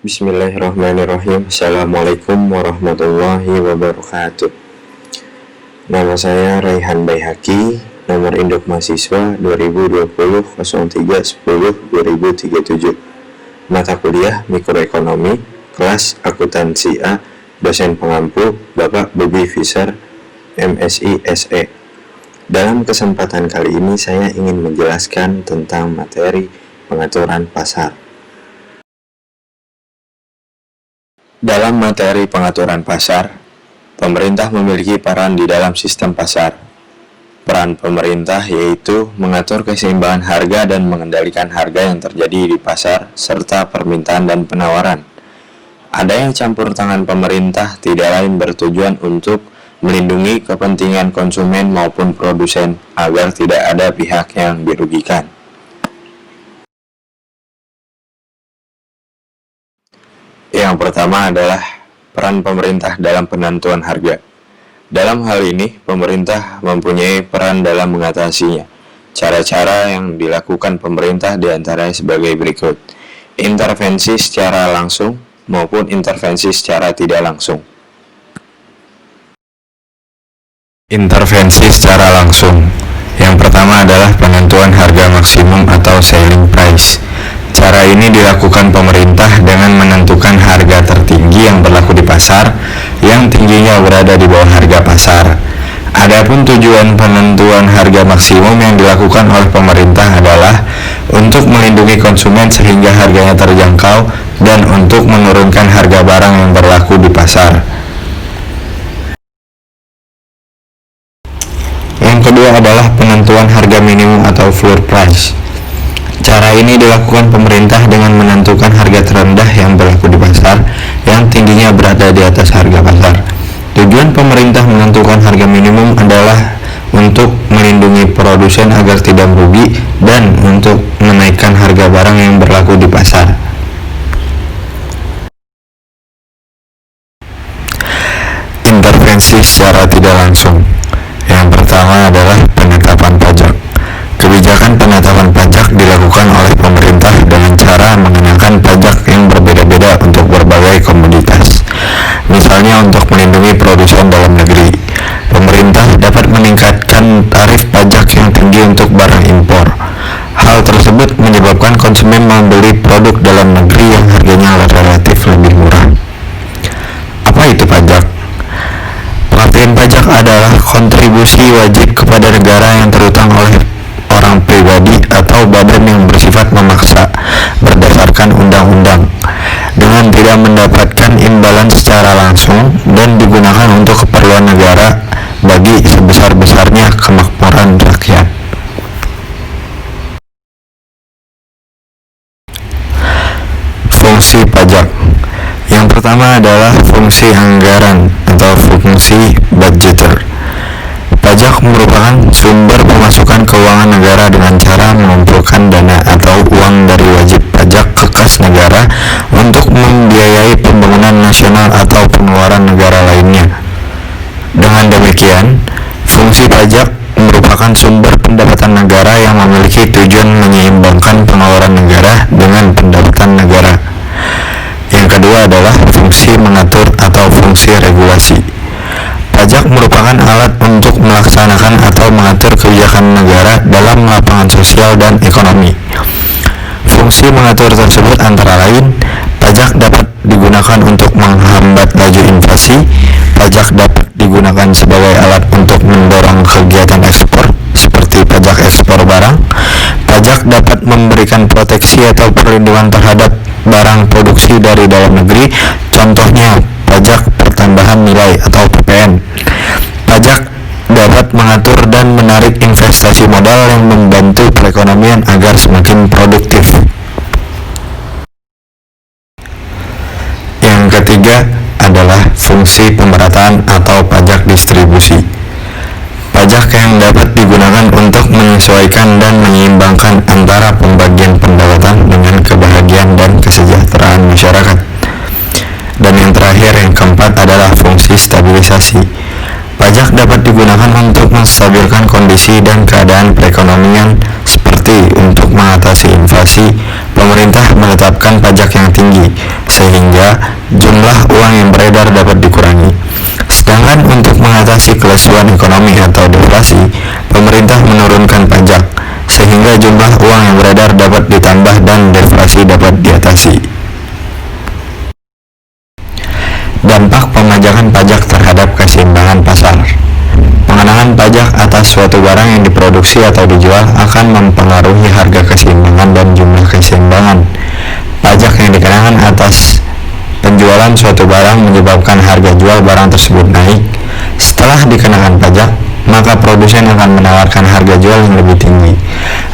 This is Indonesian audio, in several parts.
Bismillahirrahmanirrahim. Assalamualaikum warahmatullahi wabarakatuh. Nama saya Raihan Baihaqi, nomor induk mahasiswa 2020-03-10-2037. Mata kuliah Mikroekonomi, kelas Akuntansi A, dosen pengampu Bapak Bobby Fisher, MSI SE. Dalam kesempatan kali ini saya ingin menjelaskan tentang materi pengaturan pasar. Dalam materi pengaturan pasar, pemerintah memiliki peran di dalam sistem pasar. Peran pemerintah yaitu mengatur keseimbangan harga dan mengendalikan harga yang terjadi di pasar serta permintaan dan penawaran. Adanya campur tangan pemerintah tidak lain bertujuan untuk melindungi kepentingan konsumen maupun produsen agar tidak ada pihak yang dirugikan. Yang pertama adalah peran pemerintah dalam penentuan harga. Dalam hal ini, pemerintah mempunyai peran dalam mengatasinya. Cara-cara yang dilakukan pemerintah diantaranya sebagai berikut: intervensi secara langsung maupun intervensi secara tidak langsung. Intervensi secara langsung. Yang pertama adalah penentuan harga maksimum atau selling price. Cara ini dilakukan pemerintah dengan menentukan harga tertinggi yang berlaku di pasar, yang tingginya berada di bawah harga pasar. Adapun tujuan penentuan harga maksimum yang dilakukan oleh pemerintah adalah untuk melindungi konsumen sehingga harganya terjangkau dan untuk menurunkan harga barang yang berlaku di pasar. Yang kedua adalah penentuan harga minimum atau floor price. Cara ini dilakukan pemerintah dengan menentukan harga terendah yang berlaku di pasar, yang tingginya berada di atas harga pasar. Tujuan pemerintah menentukan harga minimum adalah untuk melindungi produsen agar tidak merugi dan untuk menaikkan harga barang yang berlaku di pasar. Intervensi secara tidak langsung. Yang pertama adalah penetapan pajak. Kebijakan penetapan pajak dilakukan oleh pemerintah dengan cara mengenakan pajak yang berbeda-beda untuk berbagai komoditas. Misalnya untuk melindungi produsen dalam negeri, pemerintah dapat meningkatkan tarif pajak yang tinggi untuk barang impor. Hal tersebut menyebabkan konsumen membeli produk dalam negeri yang harganya relatif lebih murah. Apa itu pajak? Pengertian pajak adalah kontribusi wajib kepada negara yang terutang oleh orang pribadi atau badan yang bersifat memaksa berdasarkan undang-undang dengan tidak mendapatkan imbalan secara langsung dan digunakan untuk keperluan negara bagi sebesar-besarnya kemakmuran rakyat. Fungsi pajak. Yang pertama adalah fungsi anggaran atau fungsi budgeter. Pajak merupakan sumber pemasukan keuangan negara dengan cara mengumpulkan dana atau uang dari wajib pajak ke kas negara untuk membiayai pembangunan nasional atau pengeluaran negara lainnya. Dengan demikian, fungsi pajak merupakan sumber pendapatan negara yang memiliki tujuan menyeimbangkan pengeluaran negara dengan pendapatan negara. Yang kedua adalah fungsi mengatur atau fungsi regulasi. Pajak merupakan alat untuk melaksanakan atau mengatur kebijakan negara dalam lapangan sosial dan ekonomi. Fungsi mengatur tersebut antara lain, pajak dapat digunakan untuk menghambat laju inflasi, pajak dapat digunakan sebagai alat untuk mendorong kegiatan ekspor, seperti pajak ekspor barang, pajak dapat memberikan proteksi atau perlindungan terhadap barang produksi dari dalam negeri, contohnya pajak pertambahan nilai atau PPN. Pajak dapat mengatur dan menarik investasi modal yang membantu perekonomian agar semakin produktif. Yang ketiga adalah fungsi pemerataan atau pajak distribusi. Pajak yang dapat digunakan untuk menyesuaikan dan menyeimbangkan antara pembagian pendapatan dengan kebahagiaan dan kesejahteraan masyarakat. Dan yang terakhir, yang keempat adalah fungsi stabilisasi. Pajak dapat digunakan untuk menstabilkan kondisi dan keadaan perekonomian, seperti untuk mengatasi inflasi. Pemerintah menetapkan pajak yang tinggi sehingga jumlah uang yang beredar dapat dikurangi. Sedangkan untuk mengatasi kelesuan ekonomi atau deflasi, pemerintah menurunkan pajak, sehingga jumlah uang yang beredar dapat ditambah dan deflasi dapat diatasi. Dampak pemajakan pajak terhadap keseimbangan pasar. Pengenaan pajak atas suatu barang yang diproduksi atau dijual akan mempengaruhi harga keseimbangan dan jumlah keseimbangan. Pajak yang dikenakan atas penjualan suatu barang menyebabkan harga jual barang tersebut naik. Setelah dikenakan pajak, maka produsen akan menawarkan harga jual yang lebih tinggi.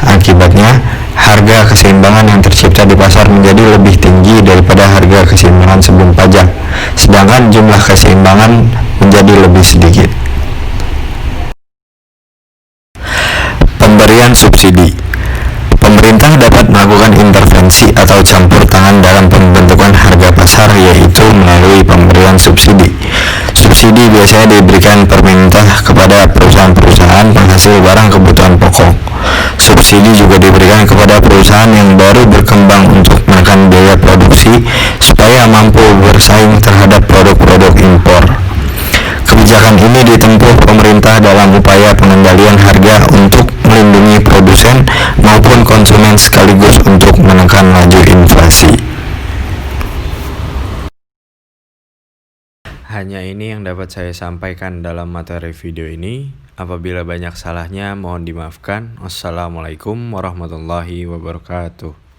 Akibatnya, harga keseimbangan yang tercipta di pasar menjadi lebih tinggi daripada harga keseimbangan sebelum pajak, sedangkan jumlah keseimbangan menjadi lebih sedikit. Pemberian subsidi. Pemerintah dapat melakukan intervensi atau campur tangan dalam pembentukan harga pasar, yaitu melalui pemberian subsidi. Subsidi biasanya diberikan pemerintah kepada perusahaan-perusahaan penghasil barang kebutuhan pokok. Subsidi juga diberikan kepada perusahaan yang baru berkembang untuk menekan biaya produksi supaya mampu bersaing terhadap produk-produk impor. Kebijakan ini ditempuh pemerintah dalam upaya pengendalian harga untuk melindungi produsen maupun konsumen sekaligus untuk menekan laju inflasi. Hanya ini yang dapat saya sampaikan dalam materi video ini. Apabila banyak salahnya mohon dimaafkan. Wassalamualaikum warahmatullahi wabarakatuh.